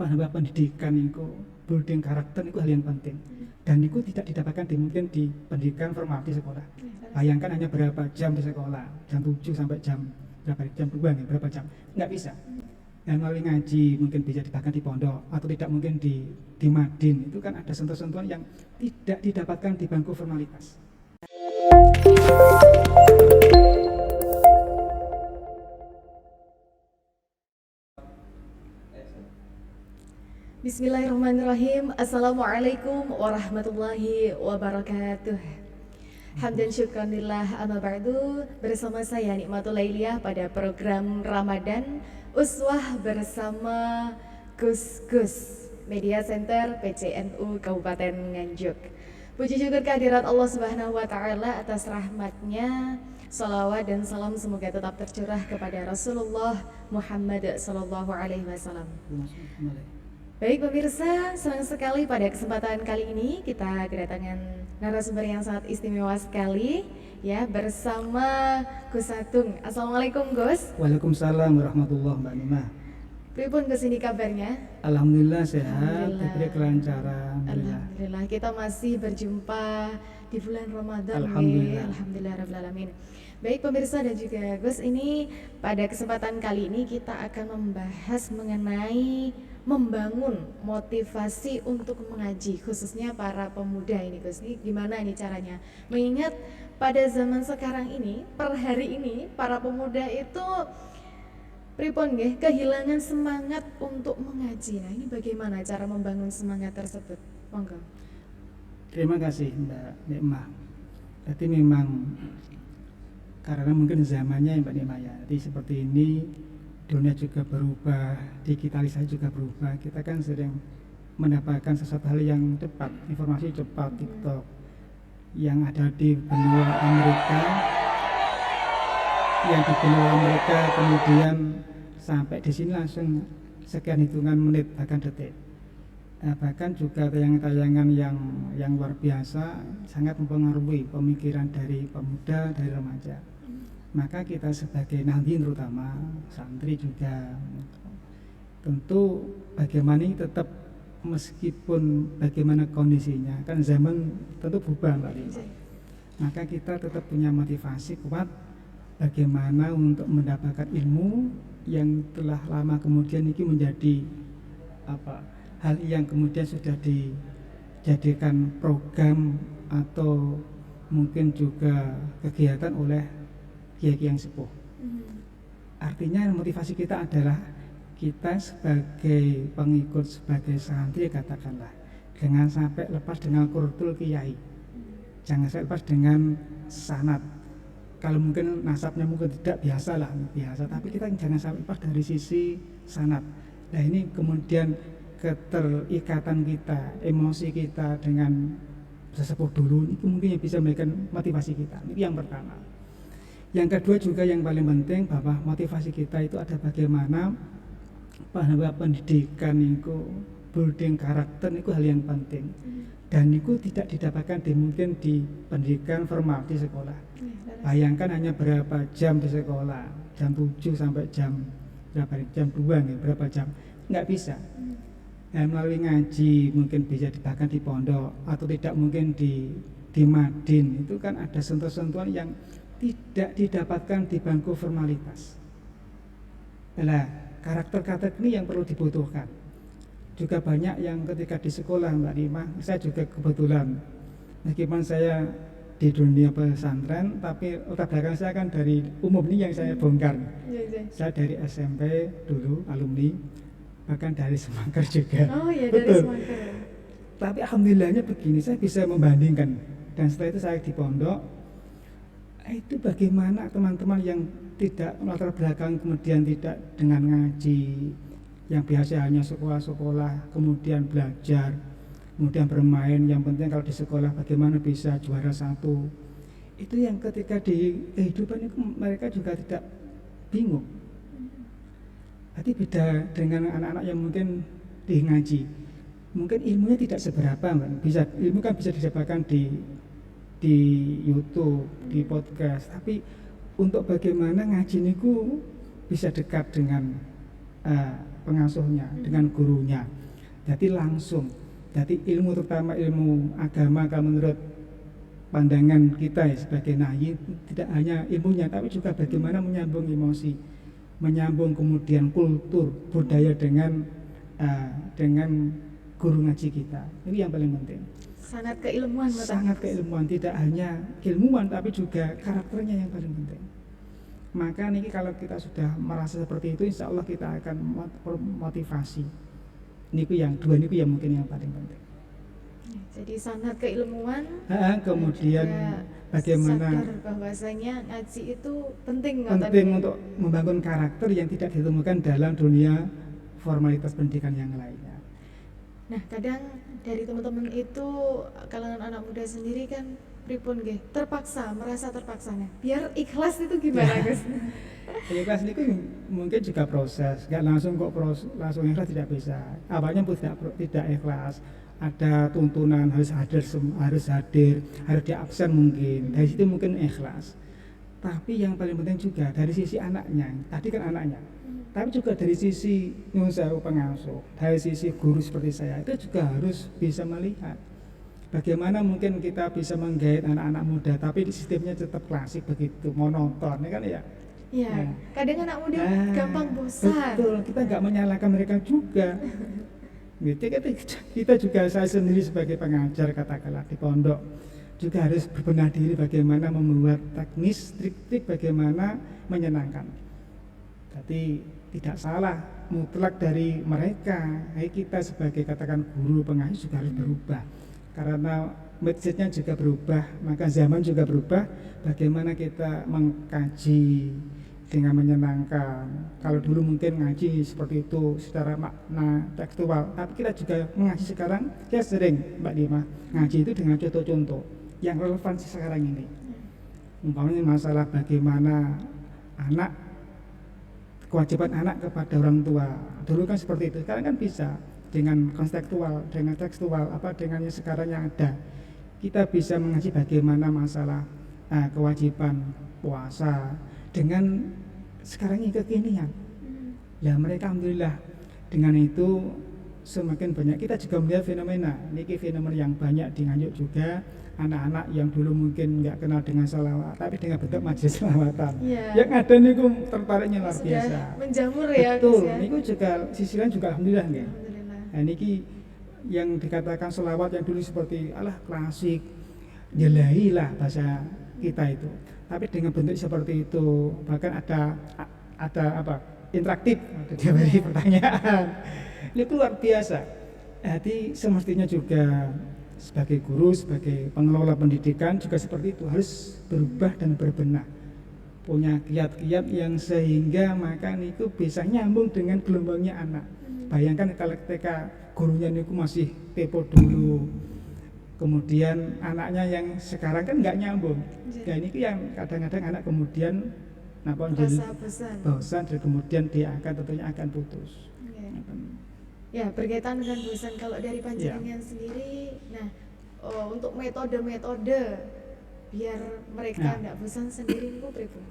pendidikan itu building karakter itu hal yang penting, dan itu tidak didapatkan mungkin di pendidikan formal di sekolah. Bayangkan hanya berapa jam di sekolah, jam 7 sampai jam berapa, jam 2 nih, berapa jam, nggak bisa. Dan melalui ngaji mungkin bisa didapatkan di pondok, atau tidak mungkin di madin, itu kan ada sentuhan-sentuhan yang tidak didapatkan di bangku formalitas. Bismillahirrahmanirrahim. Assalamualaikum warahmatullahi wabarakatuh. Hamdan syukranillah amma ba'du. Bersama saya Nikmatul Lailiyah pada program Ramadan Uswah bersama Gus Gus Media Center PCNU Kabupaten Nganjuk. Puji syukur kehadirat Allah Subhanahu wa taala atas rahmatnya. Salawat dan salam semoga tetap tercurah kepada Rasulullah Muhammad sallallahu alaihi wasallam. Baik pemirsa, senang sekali pada kesempatan kali ini kita kedatangan narasumber yang sangat istimewa sekali ya, bersama Gus Atung. Assalamualaikum Gus. Waalaikumsalam warahmatullahi wabarakatuh. Pripun Gus ini kabarnya? Alhamdulillah sehat, diberi kelancaran. Alhamdulillah. Kita masih berjumpa di bulan Ramadan. Alhamdulillah. Alhamdulillah rabbil alamin. Baik pemirsa dan juga Gus, ini pada kesempatan kali ini kita akan membahas mengenai membangun motivasi untuk mengaji, khususnya para pemuda ini Gus. Ini gimana ini caranya? Mengingat pada zaman sekarang ini, per hari ini para pemuda itu pripun nggih kehilangan semangat untuk mengaji. Nah, ini bagaimana cara membangun semangat tersebut? Monggo. Terima kasih Mbak Nikmah. Jadi memang karena mungkin zamannya Mbak Nikmah ya. Jadi seperti ini, dunia juga berubah, digitalisasi juga berubah. Kita kan sering mendapatkan sesuatu hal yang cepat, informasi cepat, TikTok yang ada di benua Amerika, kemudian sampai di sini langsung sekian hitungan menit bahkan detik. Bahkan juga tayangan-tayangan yang luar biasa sangat mempengaruhi pemikiran dari pemuda, dari remaja. Maka kita sebagai nahdien terutama santri juga tentu bagaimana tetap, meskipun bagaimana kondisinya kan zaman tentu berubah Mbak Lima, maka kita tetap punya motivasi kuat bagaimana untuk mendapatkan ilmu yang telah lama kemudian ini menjadi hal yang kemudian sudah dijadikan program atau mungkin juga kegiatan oleh kiai yang sepuh. Artinya motivasi kita adalah kita sebagai pengikut, sebagai santri katakanlah, jangan sampai lepas dengan qurtul kiai, jangan sampai lepas dengan sanad. Kalau mungkin nasabnya mungkin tidak biasa, tapi kita jangan sampai lepas dari sisi sanad. Nah ini kemudian keterikatan kita, emosi kita dengan sesepuh dulu, ini mungkin yang bisa memberikan motivasi kita. Ini yang pertama. Yang kedua juga yang paling penting, bahwa motivasi kita itu ada bagaimana bahwa pendidikan itu building karakter itu hal yang penting, dan itu tidak didapatkan mungkin di pendidikan formal di sekolah. Bayangkan hanya berapa jam di sekolah, jam 7 sampai jam berapa, jam 2 nih, berapa jam, nggak bisa. Dan melalui ngaji mungkin bisa didapatkan di pondok, atau tidak mungkin di madin, itu kan ada sentuhan-sentuhan yang tidak didapatkan di bangku formalitas. Nah, karakter ini yang perlu dibutuhkan. Juga banyak yang ketika di sekolah Mbak Nima, saya juga kebetulan meskipun saya di dunia pesantren, tapi latar belakang saya kan dari umum ini yang saya bongkar. Saya dari SMP dulu alumni, bahkan dari Semangkar juga. Oh iya, betul. Dari Semangkar. Tapi alhamdulillahnya begini, saya bisa membandingkan. Dan setelah itu saya di pondok, itu bagaimana teman-teman yang tidak latar belakang kemudian tidak dengan ngaji, yang biasa hanya sekolah-sekolah, kemudian belajar, kemudian bermain, yang penting kalau di sekolah bagaimana bisa juara 1. Itu yang ketika di kehidupan itu mereka juga tidak bingung. Berarti beda dengan anak-anak yang mungkin di ngaji, mungkin ilmunya tidak seberapa, ilmu kan bisa didapatkan di YouTube, di podcast, tapi untuk bagaimana ngaji niku bisa dekat dengan pengasuhnya, dengan gurunya. Jadi langsung. Jadi ilmu, terutama ilmu agama, kalau menurut pandangan kita ya, sebagai nahi, tidak hanya ilmunya tapi juga bagaimana menyambung emosi, menyambung kemudian kultur budaya dengan guru ngaji kita. Ini yang paling penting. Sangat keilmuan, Sangat keilmuan, tidak hanya ilmuwan tapi juga karakternya yang paling penting. Maka ini kalau kita sudah merasa seperti itu, insya Allah kita akan motivasi. Niku yang dua, niku yang mungkin yang paling penting. Jadi sangat keilmuan, kemudian bagaimana sadar bahwasanya ngaji itu penting untuk membangun karakter yang tidak ditemukan dalam dunia formalitas pendidikan yang lainnya. Nah, kadang dari teman-teman itu kalangan anak muda sendiri kan pripun nggih, merasa terpaksa nih. Biar ikhlas itu gimana, Gus? Ikhlas itu mungkin juga proses, nggak langsung langsung ikhlas, tidak bisa. Awalnya pun tidak ikhlas. Ada tuntunan harus hadir, harus di absen mungkin. Dari situ mungkin ikhlas. Tapi yang paling penting juga dari sisi anaknya. Tadi kan anaknya. Tapi juga dari sisi nyuwun sewu pengasuh, dari sisi guru seperti saya itu juga harus bisa melihat bagaimana mungkin kita bisa menggait anak-anak muda, tapi sistemnya tetap klasik begitu, monoton, kan ya? Iya. Kadang anak muda gampang bosan. Betul, kita nggak menyalahkan mereka juga. Gitu, kita juga, saya sendiri sebagai pengajar katakanlah di pondok juga harus berbenah diri bagaimana membuat teknis, trik-trik bagaimana menyenangkan. Jadi tidak salah mutlak dari mereka. Kita sebagai katakan guru pengajar juga harus berubah, karena message-nya juga berubah, maka zaman juga berubah. Bagaimana kita mengkaji dengan menyenangkan. Kalau dulu mungkin ngaji seperti itu secara makna tekstual, tapi kita juga mengaji sekarang, saya sering Mbak Dima ngaji itu dengan contoh-contoh yang relevan sekarang ini. Umpamanya masalah bagaimana kewajiban anak kepada orang tua. Dulu kan seperti itu, sekarang kan bisa dengan konstekstual, dengan tekstual, dengan yang sekarang yang ada. Kita bisa mengaji bagaimana masalah kewajiban puasa dengan sekarang yang kekinian. Ya mereka alhamdulillah dengan itu semakin banyak. Kita juga melihat fenomena yang banyak di Nganjuk juga, anak-anak yang dulu mungkin nggak kenal dengan sholawat tapi dengan bentuk majelis sholawatan. Yang ada niku tertariknya luar biasa. Menjamur ya. Betul, niku juga sisi lain juga alhamdulillah nggih. Nah niki yang dikatakan sholawat yang dulu seperti klasik, jelahi lah bahasa kita itu. Tapi dengan bentuk seperti itu, bahkan ada interaktif, dia beri pertanyaan. Itu luar biasa. Jadi semestinya juga sebagai guru, sebagai pengelola pendidikan juga seperti itu, harus berubah dan berbenah. Punya kiat-kiat yang sehingga maka niku bisa nyambung dengan gelombangnya anak. Bayangkan kalau ketika gurunya niku masih tepo dulu, kemudian anaknya yang sekarang kan nggak nyambung. Nah ini yang kadang-kadang anak kemudian bosan dan kemudian dia tentunya akan putus. Ya, berkaitan dengan bosan, kalau dari panjenengan sendiri, untuk metode-metode biar mereka nggak bosan sendiri itu pripun?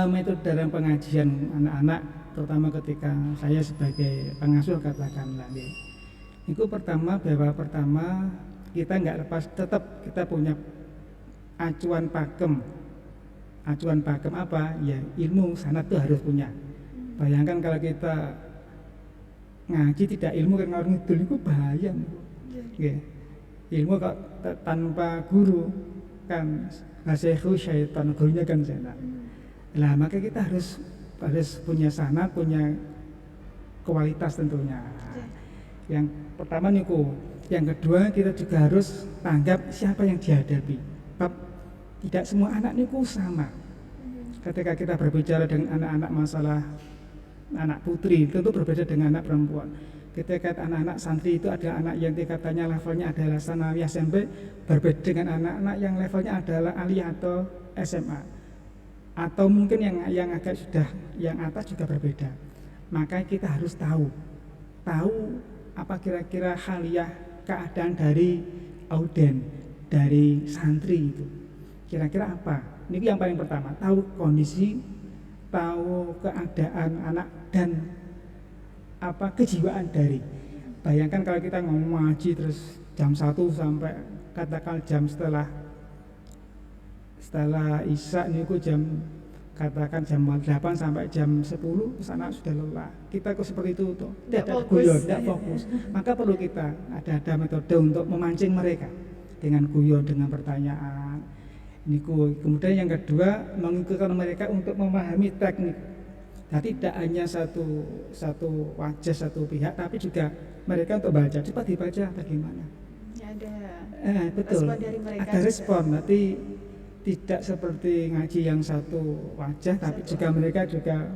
Metode dalam pengajian anak-anak, terutama ketika saya sebagai pengasuh katakanlah, itu pertama kita nggak lepas, tetap kita punya acuan pakem. Acuan pakem apa? Ya ilmu sanad itu harus punya. Bayangkan kalau kita ngaji tidak ilmu kan ngalor ngidul itu bahaya. Ilmu kok tanpa guru kan nasihu syaitan, gurunya kan setan. Nah maka kita harus punya sanad, punya kualitas tentunya. Yang pertama niku. Yang kedua kita juga harus tanggap siapa yang dihadapi. Tidak semua anak niku sama. Ketika kita berbicara dengan anak-anak masalah anak putri tentu berbeda dengan anak perempuan. Ketika anak-anak santri itu adalah anak yang tingkatannya levelnya adalah sanawiyah SMP, berbeda dengan anak-anak yang levelnya adalah aliyah atau SMA. Atau mungkin yang agak sudah yang atas juga berbeda. Maka kita harus tahu apa kira-kira haliah keadaan dari auden, dari santri itu. Kira-kira apa? Ini yang paling pertama, tahu kondisi, tahu keadaan anak dan kejiwaan dari. Bayangkan kalau kita ngomong ngaji terus jam 1 sampai katakan jam setelah isya niku katakan jam 8 sampai jam 10 anak sudah lelah. Kita kok seperti itu tuh, tidak guyon, tidak fokus. Maka perlu kita ada metode untuk memancing mereka dengan guyon, dengan pertanyaan. Niku. Kemudian yang kedua, mengikutkan mereka untuk memahami teknik. Jadi tidak hanya satu wajah satu pihak, tapi juga mereka untuk baca. Cepat dibaca bagaimana? Ya, ada betul. Respon dari mereka. Ada respon. Nanti tidak seperti ngaji yang satu wajah, tapi juga mereka juga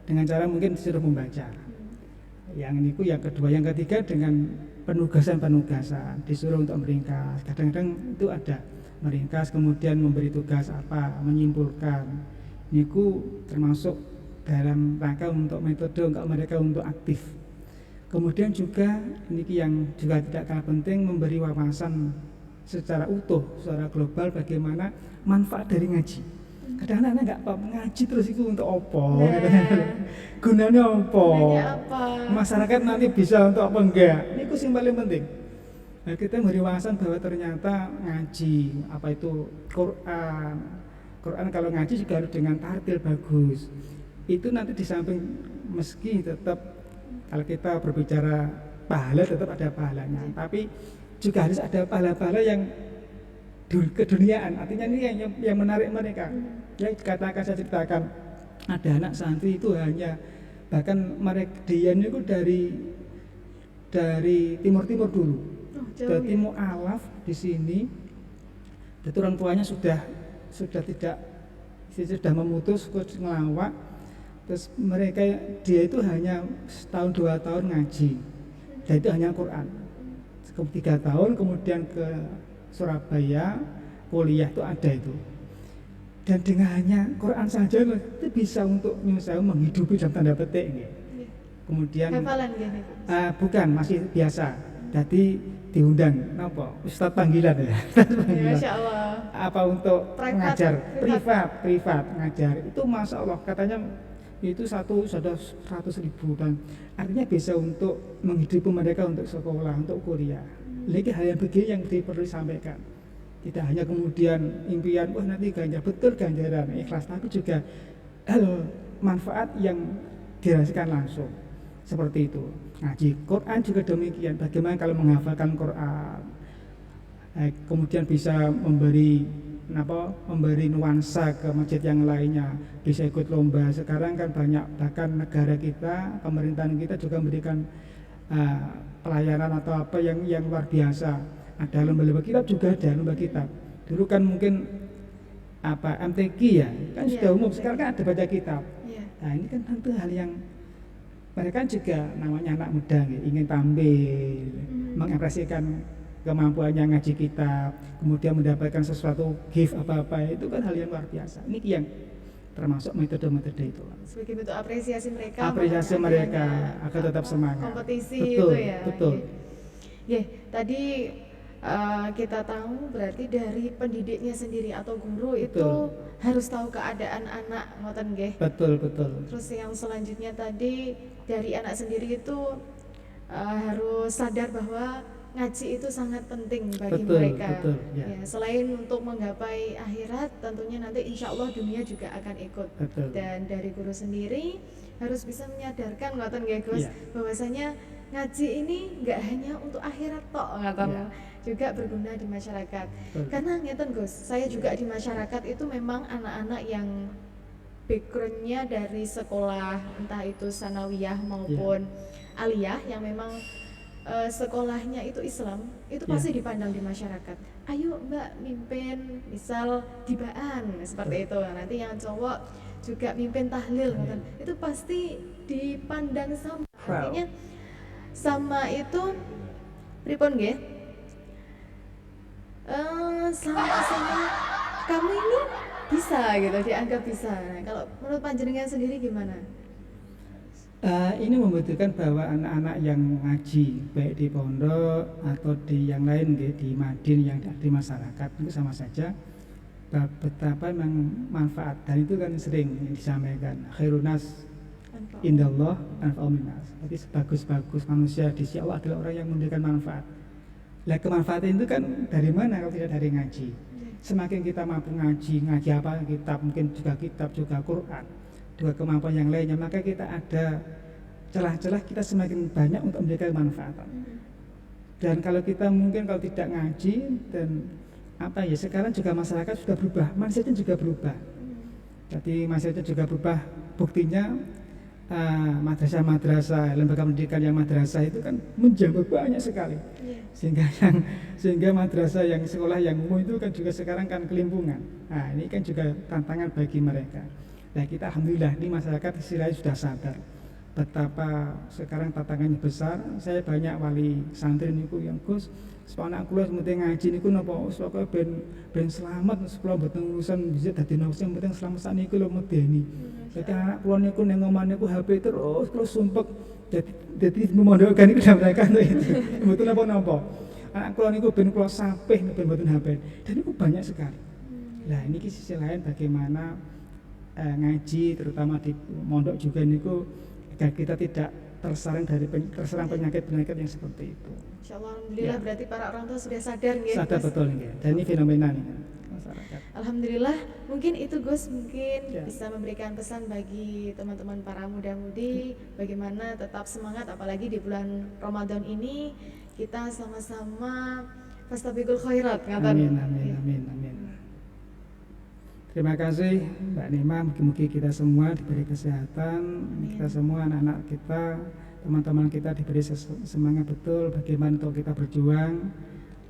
dengan cara mungkin disuruh membaca. Yang ini yang kedua, yang ketiga dengan penugasan disuruh untuk meringkas. Kadang-kadang itu ada meringkas, kemudian memberi tugas menyimpulkan. Niku termasuk dalam rangka untuk metode untuk mereka untuk aktif. Kemudian juga ini yang juga tidak kalah penting, memberi wawasan secara utuh, secara global bagaimana manfaat dari ngaji. Kadang anak-anak nggak apa ngaji terus itu untuk opo, gunanya opo, masyarakat nanti bisa untuk apa enggak? Ini yang paling penting. Nah, kita memberi wawasan bahwa ternyata ngaji itu Quran kalau ngaji juga harus dengan tartil bagus. Itu nanti di samping meski tetap kalau kita berbicara pahala tetap ada pahalanya, tapi juga harus ada pahala-pahala yang keduniaan. Artinya ini yang menarik mereka. Yang saya ceritakan ada anak santri itu hanya bahkan mereka dia itu dari timur dulu. Dari mu'alaf di sini. Dan orang tuanya sudah memutus ngelawak. Terus dia itu hanya setahun 2 tahun ngaji. Dan itu hanya Quran. 3 tahun kemudian ke Surabaya kuliah itu ada itu. Dan dengan hanya Quran saja itu bisa untuk menghidupi dalam tanda petik gitu. Kemudian hafalan gitu. Bukan, masih biasa. Jadi diundang Ustadz panggilan ya. Masya Allah. Untuk mengajar privat ngajar. Itu Masya Allah katanya itu sudah 100.000 dan artinya bisa untuk menghidupi mereka untuk sekolah, untuk kuliah. Lagi hal yang begini yang perlu disampaikan. Tidak hanya kemudian impian, nanti betul ganjaran ikhlas, tapi juga hal manfaat yang dirasakan langsung. Seperti itu. Ngaji Quran juga demikian. Bagaimana kalau menghafalkan Quran, kemudian bisa memberi nuansa ke masjid yang lainnya, bisa ikut lomba. Sekarang kan banyak, bahkan negara kita, pemerintahan kita juga memberikan pelayanan atau yang luar biasa. Ada lomba-lomba kitab juga ada lomba kitab. Dulu kan mungkin MTQ ya, kan sudah umum. Sekarang kan ada baca kitab. Nah ini kan tentu hal yang mereka juga namanya anak muda ingin tampil, mengekspresikan kemampuannya ngaji kitab, kemudian mendapatkan sesuatu gift apa-apa, itu kan hal yang luar biasa. Ini yang termasuk metode-metode itu. Sebagai bentuk apresiasi mereka. Apresiasi mereka agar tetap semangat. Kompetisi betul, itu ya. Betul. Tadi kita tahu berarti dari pendidiknya sendiri atau guru betul. Itu harus tahu keadaan anak, ngoten nggih. Betul. Terus yang selanjutnya tadi dari anak sendiri itu harus sadar bahwa ngaji itu sangat penting bagi mereka. Betul, ya. Selain untuk menggapai akhirat, tentunya nanti insya Allah dunia juga akan ikut. Betul. Dan dari guru sendiri harus bisa menyadarkan, ngoten nggih Gus, bahwasanya ngaji ini nggak hanya untuk akhirat tok, ngoten, juga berguna di masyarakat. Karena ngeten Gus, saya juga di masyarakat itu memang anak-anak yang backgroundnya dari sekolah, entah itu sanawiyah maupun aliyah, yang memang sekolahnya itu Islam, itu pasti dipandang di masyarakat. Ayo Mbak mimpin misal dibaan seperti itu. Nanti yang cowok juga mimpin tahlil, itu pasti dipandang sama. Artinya sama itu pripun nggih? Sama kamu ini bisa gitu, dianggap bisa. Nah, kalau menurut panjenengan sendiri gimana? Ini membutuhkan bahwa anak-anak yang ngaji baik di pondok atau di yang lain di Madin yang di masyarakat itu sama saja betapa memang manfaat, dan itu kan sering disampaikan khairunas Indallah anfa'u minnas. Jadi sebagus-bagus manusia di sisi Allah adalah orang yang memberikan manfaat. Lah kemanfaatan itu kan dari mana kalau tidak dari ngaji? Semakin kita mampu ngaji apa kitab, mungkin juga kitab, juga Quran, juga kemampuan yang lainnya, maka kita ada celah-celah kita semakin banyak untuk memberikan manfaat. Dan kalau kita mungkin kalau tidak ngaji dan apa ya, sekarang juga masyarakat sudah berubah, manusia juga berubah. Jadi masyarakat juga berubah, buktinya madrasah-madrasah, lembaga pendidikan yang madrasah itu kan menjamur banyak sekali. Sehingga madrasah yang sekolah yang umum itu kan juga sekarang kan kelimpungan. Nah, ini kan juga tantangan bagi mereka. Nah, kita alhamdulillah di masyarakat istilahnya sudah sadar betapa sekarang tantangannya besar. Saya banyak wali santri niku yang Gus, anak kula penting ngaji niku napa supaya ben selamat, supaya mboten urusan bisa dadi nafsu, yang penting selamat sakniki lho medeni. Jadi anak kula niku ning omah niku HP terus sumpek. Jadi memondokkan itu dalam mereka itu betul apa-apa. Anak kula niku ben kula sapih ben mboten HP. Dan itu banyak sekali. Nah, ini sisi lain bagaimana ngaji terutama di mondok juga niku agar kita tidak terserang penyakit-penyakit yang seperti itu. Insyaallah alhamdulillah ya. Berarti para orang tua sudah sadar nggih. Sadar betul nggih. Dan ini fenomena nih masyarakat. Alhamdulillah, mungkin itu Gus bisa memberikan pesan bagi teman-teman para muda-mudi bagaimana tetap semangat apalagi di bulan Ramadan ini kita sama-sama fastabiqul khairat ngaten. Amin. Terima kasih Mbak Nima, mungkin kita semua diberi kesehatan, kita semua anak-anak kita, teman-teman kita diberi semangat betul bagaimana untuk kita berjuang,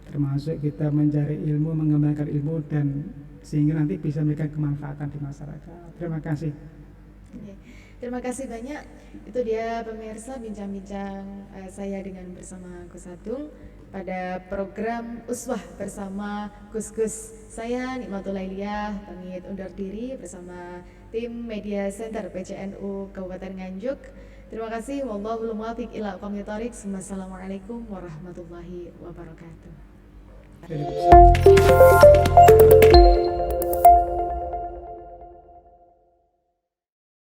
termasuk kita mencari ilmu, mengembangkan ilmu dan sehingga nanti bisa memberikan kemanfaatan di masyarakat. Terima kasih. Terima kasih banyak. Itu dia pemirsa bincang-bincang saya bersama Gus Agung pada program Uswah bersama Gus-Gus. Saya Nikmatul Lailiyah pamit undur diri bersama tim Media Center PCNU Kabupaten Nganjuk. Terima kasih. Wallahul muwaffiq ila aqwamit thoriq. Wassalamualaikum warahmatullahi wabarakatuh.